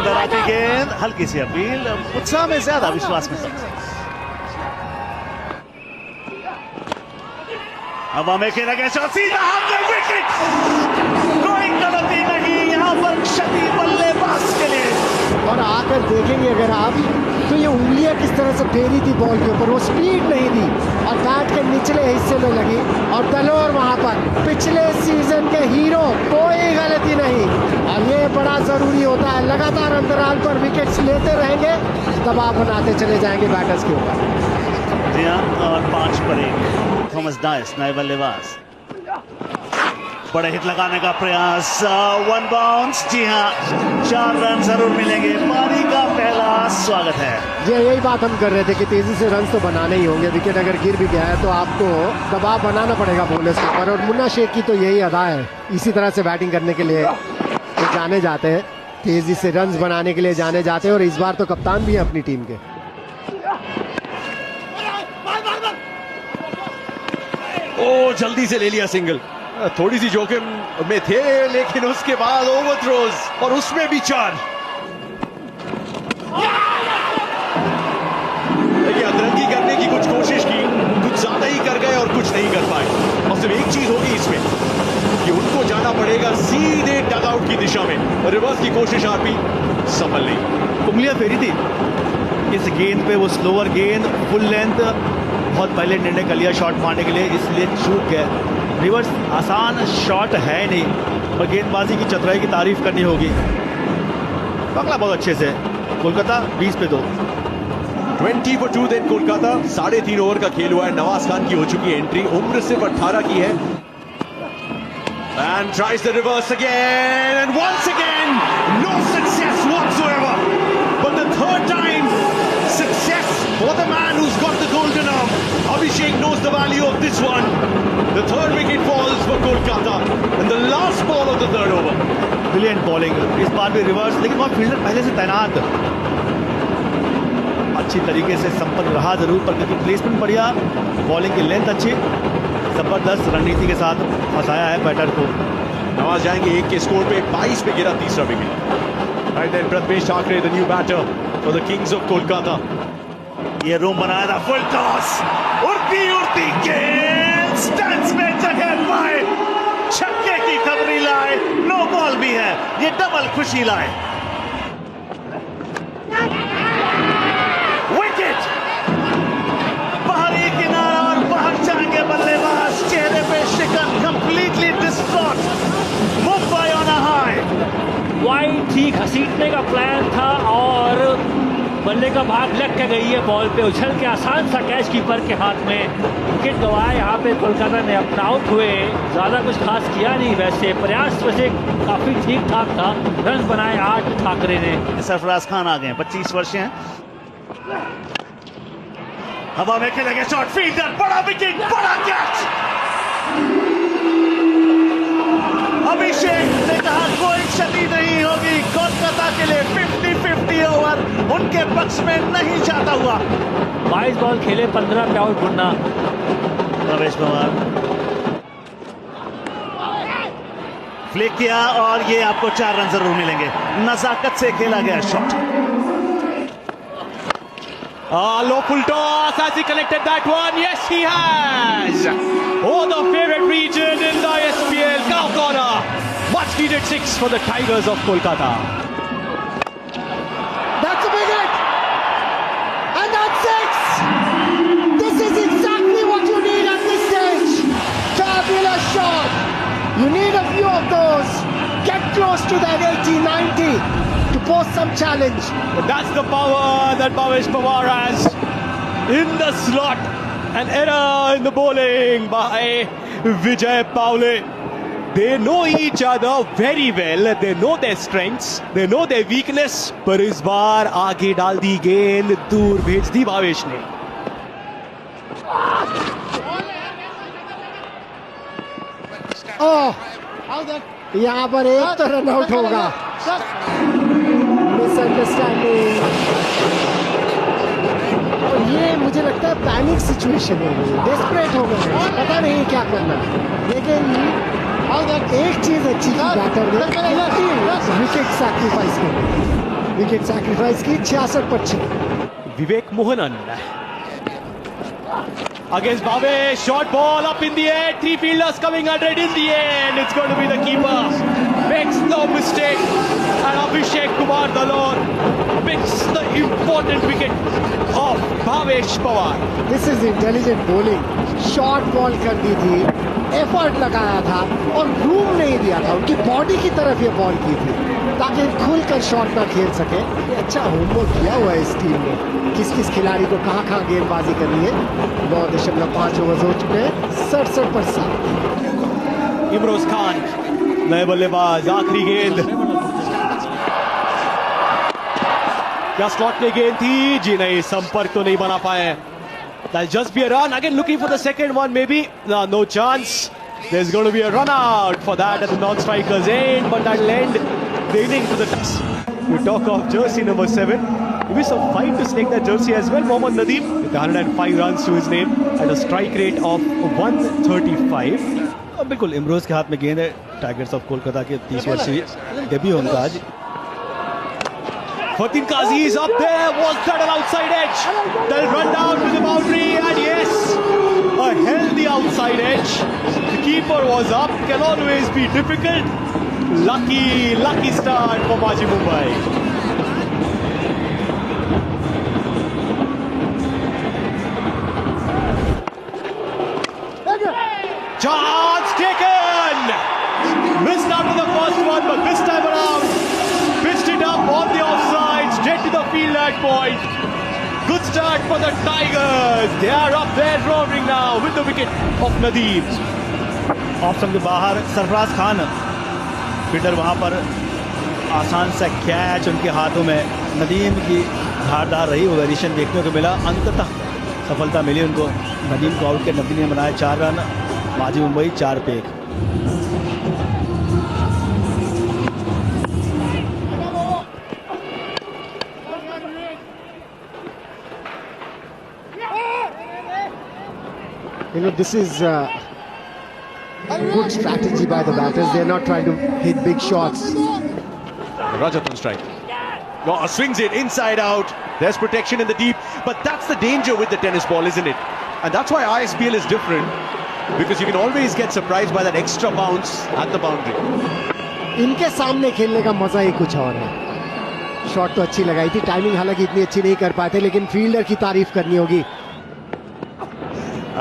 अंदर आती गेंद, हल्की सी अपील, उत्साह में ज्यादा विश्वास में कम। हवा में खेला गया शॉट, सीधा हाथ में विकेट। कोई गलती नहीं यहाँ पर, क्षति बल्लेबाज के लिए। और आकर देखेंगे अगर आप तो ये उंगलियां किस तरह से फेरी थी बॉल के ऊपर, वो स्पीड नहीं थी और बैट के निचले हिस्से में लगी। और दलोर वहां पर पिछले सीजन के हीरो, कोई गलती नहीं। और ये बड़ा जरूरी होता है, लगातार अंतराल पर विकेट्स लेते रहेंगे, दबाव बनाते चले जाएंगे बैटर्स के ऊपर। जी हाँ, और 5 पर 1 थॉमस डाइस नए बल्लेबाज। बड़े हिट लगाने का प्रयास, 1 बाउंस। जी हाँ, 4 रन जरूर मिलेंगे। पारी का पहला स्वागत है। जी यही बात हम कर रहे थे कि तेजी से रन तो बनाने ही होंगे। विकेट अगर गिर भी गया है तो आपको दबाव बनाना पड़ेगा बॉलर्स के ऊपर। और मुन्ना शेख की तो यही अदा है, इसी तरह से बैटिंग करने के लिए वो जाने जाते हैं, तेजी से रन बनाने के लिए जाने जाते हैं। और इस बार तो कप्तान भी है अपनी टीम के। ओ जल्दी से ले लिया सिंगल, थोड़ी सी जोखिम में थे, लेकिन उसके बाद ओवर थ्रोज और उसमें भी 4। देखिए अतरंगी करने की कुछ कोशिश की, कुछ ज्यादा ही कर गए और कुछ नहीं कर पाए। और सिर्फ एक चीज होगी इसमें कि उनको जाना पड़ेगा सीधे डगआउट की दिशा में। रिवर्स की कोशिश आरपी सफल नहीं। उंगलियां फेरी थी इस गेंद पे, वो स्लोअर गेंद फुल लेंथ, बहुत पहले निर्णय कर लिया शॉट मारने के लिए, इसलिए चूक गया। रिवर्स आसान शॉट है नहीं और गेंदबाजी की चतुराई की तारीफ करनी होगी। पकड़ा बहुत अच्छे से। कोलकाता 20 पे 2। 20 for 2 देन कोलकाता। 3.5 ओवर का खेल हुआ है। नवाज खान की हो चुकी है एंट्री, उम्र सिर्फ 18 की है। And tries the reverse again, and once again, no success whatsoever. But the third time, success for the man who's got the golden arm. Abhishek knows the value of this one. The third wicket falls for Kolkata, and the last ball of the third over. Brilliant bowling, इस बार भी reverse, लेकिन वहाँ fielder पहले से तैनात, अच्छी तरीके से संपन्न रहा जरूर, पर क्योंकि प्लेसमेंट बढ़िया, बॉलिंग की लेंथ अच्छी, जबरदस्त रणनीति के साथ फंसाया है बैटर को। नवाज जाएंगे 1 के स्कोर पे, 22 पे गिरा तीसरा wicket. Right then, Prathmesh Thakre, the new batter for the Kings of Kolkata. ये रूम बनाया था, फुल टॉस, उड़ती गेंद, स्टैंड्स में जगह पाए, छक्के की खबरी लाए, नो बॉल भी है, ये डबल खुशी लाए। विकेट, बाहरी किनारा और बाहर जाएंगे बल्लेबाज, चेहरे पे शिकन, completely distraught, Mumbai on a high. Wide थी, घसीटने का प्लान था और बल्ले का भाग लग के गई है बॉल पे, उछल के आसान सा कैच कीपर के हाथ में। विकेट गवाया यहाँ पे कोलकाता ने, अपना आउट हुए, ज्यादा कुछ खास किया नहीं, वैसे प्रयास वैसे काफी ठीक ठाक था। रन बनाए 8 ठाकरे ने। सरफराज खान आ गए, 25 वर्ष हैं। हवा में खेलेंगे शॉट, फील्डर, बड़ा विकेट, बड़ा कैच। अभिषेक ने कहा कोई क्षति नहीं होगी, कोलकाता के लिए 50-50 ओवर उनके पक्ष में नहीं जाता हुआ। 22 बॉल खेले, 15 पे आउट ढूंढना। रमेश पवार फ्लिक किया और ये आपको 4 रन जरूर मिलेंगे। नजाकत से खेला गया shot. Low full toss, has he connected that one? Yes, he has! Oh, the favorite region in the SPL, cow corner. Much needed 6 for the Tigers of Kolkata. That's a big hit! And that's 6! This is exactly what you need at this stage! Fabulous shot! You need a few of those. Get close to that 80-90 to pose some challenge. But that's the power that Bhavesh Pawar has in the slot. An error in the bowling by Vijay Paule. They know each other very well. They know their strengths. They know their weakness. पर इस बार आगे डाल दी गेंद, दूर भेज दी भावेश ने। यहाँ पर एक तो रन आउट होगा। मिसअंडरस्टैंडिंग, और ये मुझे लगता है पैनिक सिचुएशन हो गई, डेस्परेट हो गए, पता नहीं क्या करना। लेकिन एक चीज अच्छी की बैटर ने, विकेट सैक्रिफाइस कर विकेट सैक्रिफाइस की 66 पर 6। Vivek Mohanan against Bhavesh. Short ball up in the air. Three fielders coming at it in the end. It's going to be the keeper. Makes no mistake. And Abhishek Kumar Dalor picks the important wicket of Bhavesh Pawar. This is intelligent bowling. Short ball कर दी थी, effort लगाया था और room नहीं दिया था, उनकी body की तरफ ये बॉल की थी ताकि खुलकर शॉट ना खेल सके। ये अच्छा होमवर्क किया हुआ है इस टीम ने, किस किस खिलाड़ी को कहाँ कहाँ गेंदबाजी करनी है। 9.5 ओवर हो चुके हैं, 67 पर 7। इमरोज खान नए बल्लेबाज, आखिरी गेंद क्या स्लॉट में गेंद थी? जी नहीं, संपर्क तो नहीं बना पाए। That'll just be a run. Again looking for the second one maybe. No chance. There's going to be a run out for that at the non-striker's end, but that'll end the inning to the touch. We talk of jersey number 7. It was some fight to select that jersey as well. Mohammad Nadeem with 105 runs to his name at a strike rate of 135. बिल्कुल इमरोज के हाथ में गेंद है। Tigers of Kolkata के 30 वर्षीय debut उनका आज। Fatin Qazi is up there. Was that an outside edge? They'll run down to the boundary, and yes, a healthy outside edge. The keeper was up. Can always be difficult. Lucky start for Maji Mumbai. Chance taken. Missed out with the first one, but this time around pitched it up on the offside, straight to the field at point. Good start for the Tigers. They are up there roaring now with the wicket of Nadeem. Option के बाहर Sarfaraz Khan fielder, वहां पर आसान सा catch उनके हाथों में। नदीम की धारदार रही वो वेरिएशन देखने को मिला, अंततः सफलता मिली उनको। नदीम को आउट के नदीम ने बनाए 4 रन, माजी मुंबई 4 पे 1। You know, this is good strategy by the batters. They're not trying to hit big shots. Rajat on strike. No, swings it inside out. There's protection in the deep, but that's the danger with the tennis ball, isn't it? And that's why ISBL is different, because you can always get surprised by that extra bounce at the boundary. इनके सामने खेलने का मजा ही कुछ और है। Shot तो अच्छी लगाई थी, टाइमिंग हालांकि इतनी अच्छी नहीं कर पाए थे, लेकिन फील्डर की तारीफ करनी होगी।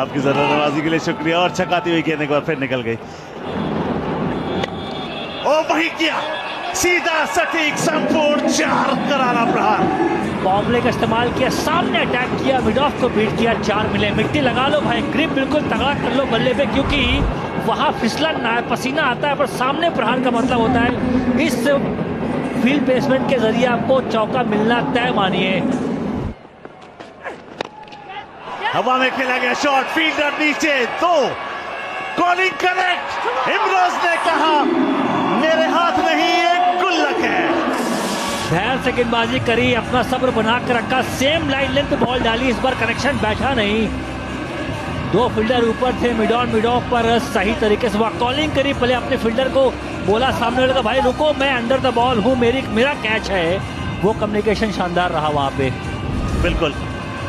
आपकी जरा नवाजी के लिए शुक्रिया। और छकाती हुई गेंद एक बार फिर निकल गई। ओ वही किया, सीधा सटीक संपूर्ण 4 करारा प्रहार। बॉम्बले का इस्तेमाल किया, सामने अटैक किया, मिड ऑफ को बीट किया। 4 मिले। मिट्टी लगा लो भाई, ग्रिप बिल्कुल तगड़ा कर लो बल्ले पे, क्योंकि वहां फिसलन ना है, पसीना आता है, पर सामने प्रहार का मतलब होता है इस फील्ड बेसमेंट के जरिए आपको चौका मिलना तय मानिए। हवा में खेला गया शॉट, फील्डर नीचे, तो कॉलिंग करेक्ट। इमरोज ने कहा मेरे हाथ नहीं, एक गुल्लक है। धैर्य से गेंदबाजी करी, अपना सब्र बना कर रखा, सेम लाइन लेंथ बॉल डाली, इस बार कनेक्शन बैठा नहीं। 2 फील्डर ऊपर थे, मिड ऑन मिड ऑफ पर सही तरीके से वह कॉलिंग करी। पहले अपने फील्डर को बोला सामने वाले का, भाई रुको, मैं अंडर द बॉल हूं, मेरा कैच है। वो कम्युनिकेशन शानदार रहा वहां पे। बिल्कुल,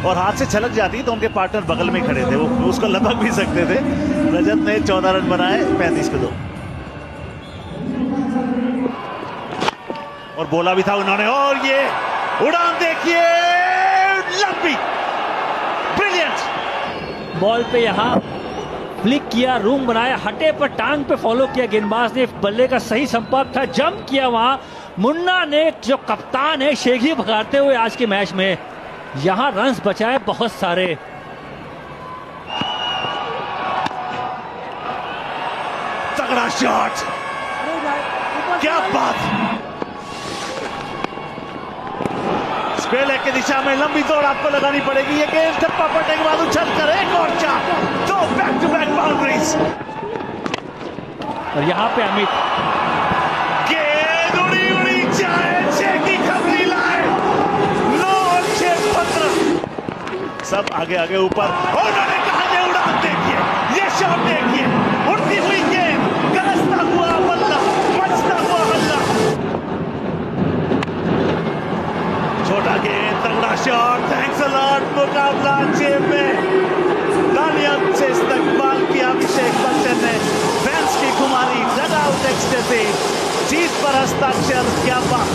और हाथ से छलक जाती तो उनके पार्टनर बगल में खड़े थे, वो उसको लपक भी सकते थे। रजत ने 14 रन बनाए, 35 पे 2, और बोला भी था उन्होंने। और ये उड़ान देखिए, लंबी, ब्रिलियंट बॉल पे यहाँ फ्लिक किया, रूम बनाया, हटे पर टांग पे फॉलो किया गेंदबाज ने। बल्ले का सही संपर्क था, जंप किया वहां। मुन्ना ने, जो कप्तान है, शेखी भगाते हुए आज के मैच में यहां रन्स बचाए बहुत सारे। तगड़ा शॉट, क्या बात। स्क्वेयर लेग की दिशा में लंबी दौड़ आपको लगानी पड़ेगी। ये गेंद टप्पा पड़ने के बाद उछल कर एक और 4, 2 बैक टू बैक बाउंड्रीज। और यहां पे अमित, गेंद उड़ी उड़ी जाए, 6 की खबरी लाए, 9 और 6 15, सब आगे आगे ऊपर। और उन्होंने कहा ये उड़ान देखिए, ये शॉट देखिए, उड़ती हुई गेंद, गरजता हुआ बल्ला, मचता हुआ हल्ला। तगड़ा शॉट, थैंक्स अ लॉट। मुकाबला जेब में, तालियों से इस्तकबाल किया अभिषेक बच्चन ने। फैंस की खुमारी, डग आउट एक्सटेसी, जीत पर हस्ताक्षर, क्या बात।